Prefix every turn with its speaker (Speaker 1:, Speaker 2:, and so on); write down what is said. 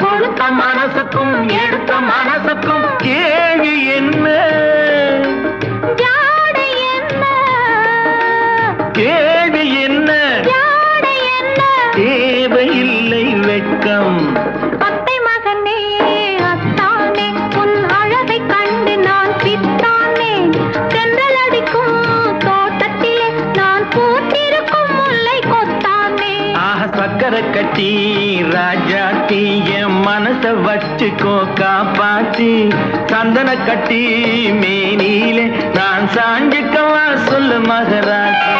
Speaker 1: கொடுத்த மனசுக்கும் எடுத்த மனசுக்கும் கேள்வி என்ன கேள்வி என்ன தேவையில்லை வெட்கம்
Speaker 2: அத்தை மகனே அத்தானே உன் அழகை கண்டு நான் பித்தானே தென்றல் அடிக்கும் தோட்டத்திலே நான் பூத்திருக்கும் முல்லை கொத்தானே
Speaker 1: ஆஹா சக்கரை கட்டி ராஜாத்தி என் மனச வச்சுக்கோ காப்பாத்தி சந்தன கட்டி மேனிலே நான் சாஞ்சுக்கவா சொல்லு மகராசி